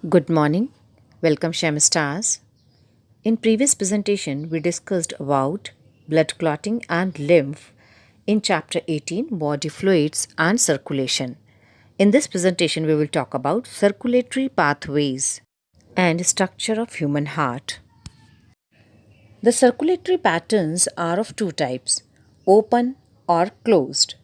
Good morning. Welcome Shem Stars. In previous presentation we discussed about blood clotting and lymph in chapter 18 body fluids and circulation. In this presentation we will talk about circulatory pathways and structure of human heart. The circulatory patterns are of two types, open or closed.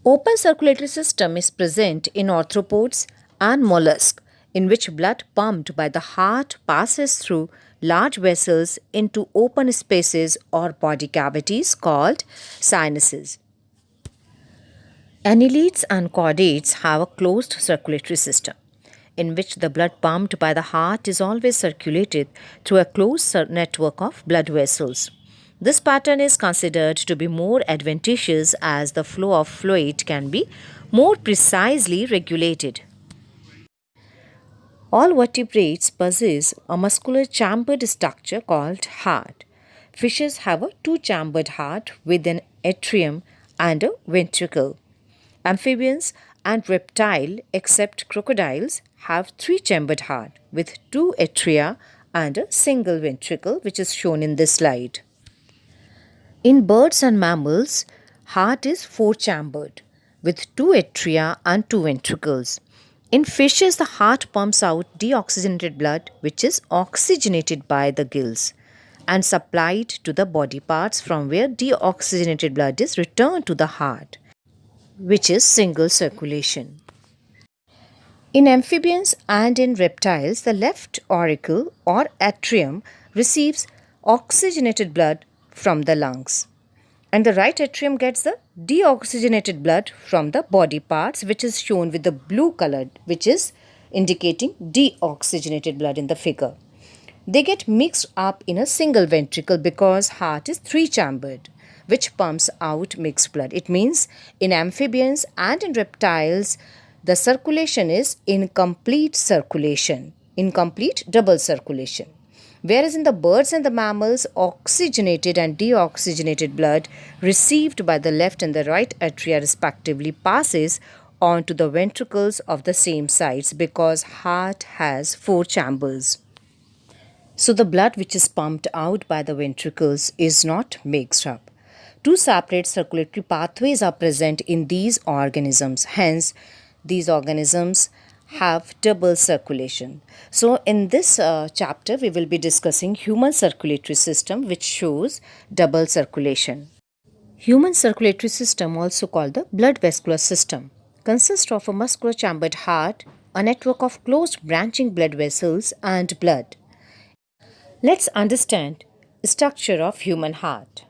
Open circulatory system is present in arthropods and mollusks, in which blood pumped by the heart passes through large vessels into open spaces or body cavities called sinuses. Annelids and chordates have a closed circulatory system, in which the blood pumped by the heart is always circulated through a closed network of blood vessels. This pattern is considered to be more advantageous as the flow of fluid can be more precisely regulated. All vertebrates possess a muscular chambered structure called heart. Fishes have a two-chambered heart with an atrium and a ventricle. Amphibians and reptiles, except crocodiles, have three-chambered heart with two atria and a single ventricle, which is shown in this slide. In birds and mammals, heart is four-chambered with two atria and two ventricles. In fishes, the heart pumps out deoxygenated blood, which is oxygenated by the gills and supplied to the body parts, from where deoxygenated blood is returned to the heart, which is single circulation. In amphibians and in reptiles, the left auricle or atrium receives oxygenated blood from the lungs, and the right atrium gets the deoxygenated blood from the body parts, which is shown with the blue color, which is indicating deoxygenated blood in the figure. They get mixed up in a single ventricle because heart is three-chambered, which pumps out mixed blood. It means in amphibians and in reptiles, the circulation is incomplete circulation, incomplete double circulation. Whereas in the birds and the mammals, oxygenated and deoxygenated blood received by the left and the right atria respectively passes on to the ventricles of the same sides, because heart has four chambers. So the blood which is pumped out by the ventricles is not mixed up. Two separate circulatory pathways are present in these organisms. Hence, these organisms have double circulation. So in this chapter we will be discussing human circulatory system, which shows double circulation. Human circulatory system, also called the blood vascular system, consists of a muscular chambered heart, a network of closed branching blood vessels and blood. Let's understand the structure of human heart.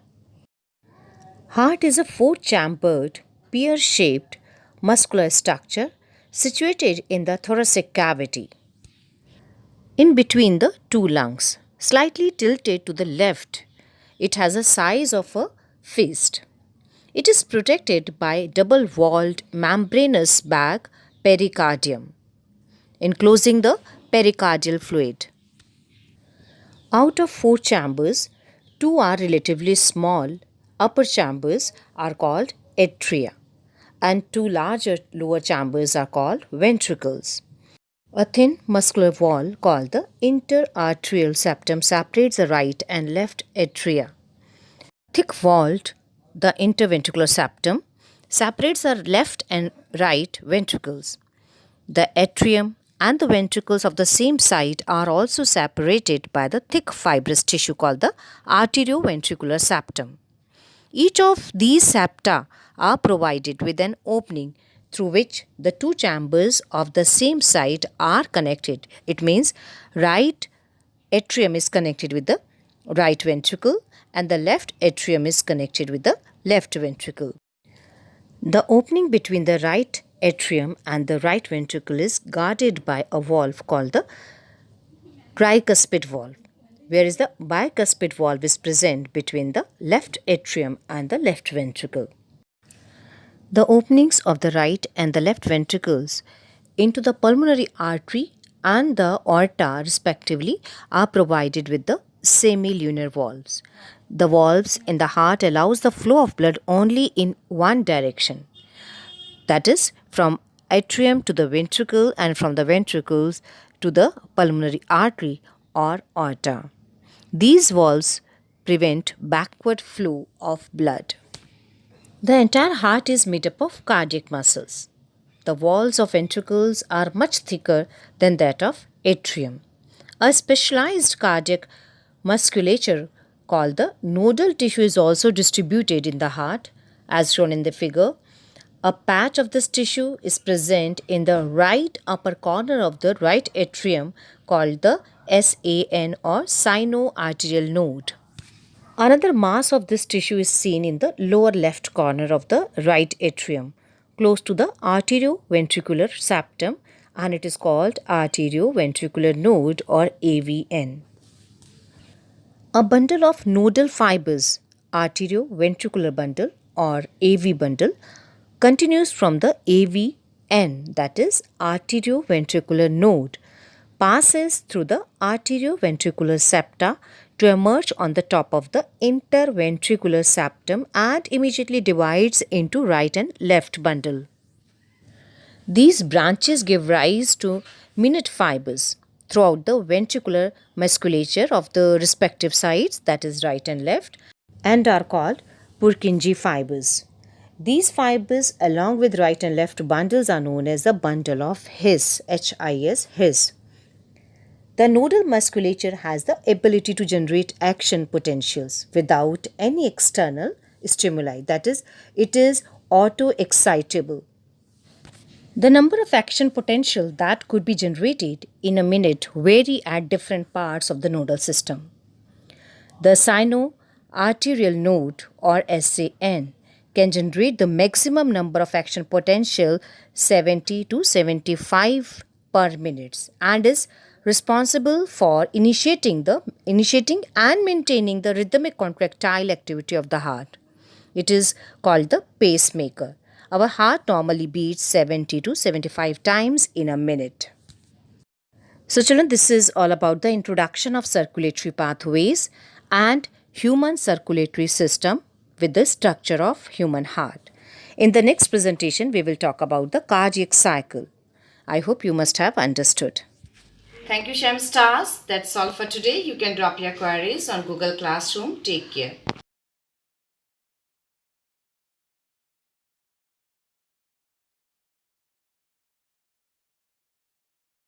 Heart is a four-chambered, pear-shaped muscular structure situated in the thoracic cavity, in between the two lungs, slightly tilted to the left. It has a size of a fist. It is protected by double-walled membranous bag pericardium, enclosing the pericardial fluid. Out of four chambers, two are relatively small upper chambers are called atria, and two larger lower chambers are called ventricles. A thin muscular wall called the interarterial septum separates the right and left atria. Thick-walled, the interventricular septum separates the left and right ventricles. The atrium and the ventricles of the same side are also separated by the thick fibrous tissue called the arterioventricular septum. Each of these septa are provided with an opening through which the two chambers of the same side are connected. It means right atrium is connected with the right ventricle and the left atrium is connected with the left ventricle. The opening between the right atrium and the right ventricle is guarded by a valve called the tricuspid valve, whereas the bicuspid valve is present between the left atrium and the left ventricle. The openings of the right and the left ventricles into the pulmonary artery and the aorta respectively are provided with the semilunar valves. The valves in the heart allows the flow of blood only in one direction, that is from atrium to the ventricle and from the ventricles to the pulmonary artery or aorta. These valves prevent backward flow of blood. The entire heart is made up of cardiac muscles. The walls of ventricles are much thicker than that of atrium. A specialized cardiac musculature called the nodal tissue is also distributed in the heart, as shown in the figure. A patch of this tissue is present in the right upper corner of the right atrium called the SAN or sinoarterial node. Another mass of this tissue is seen in the lower left corner of the right atrium, close to the arterioventricular septum, and it is called arterioventricular node or AVN. A bundle of nodal fibers, arterioventricular bundle or AV bundle, continues from the AVN, that is arterioventricular node, passes through the arterioventricular septa to emerge on the top of the interventricular septum and immediately divides into right and left bundle. These branches give rise to minute fibers throughout the ventricular musculature of the respective sides, that is right and left, and are called Purkinje fibers. These fibers, along with right and left bundles, are known as the bundle of His, H-I-S, His. The nodal musculature has the ability to generate action potentials without any external stimuli, that is, it is auto-excitable. The number of action potential that could be generated in a minute vary at different parts of the nodal system. The sinoarterial node or SAN can generate the maximum number of action potential 70 to 75 per minute and is responsible for initiating and maintaining the rhythmic contractile activity of the heart. It is called the pacemaker. Our heart normally beats 70 to 75 times in a minute. So children, this is all about the introduction of circulatory pathways and human circulatory system with the structure of human heart. In the next presentation, we will talk about the cardiac cycle. I hope you must have understood. Thank you, Shem Stars. That's all for today. You can drop your queries on Google Classroom. Take care.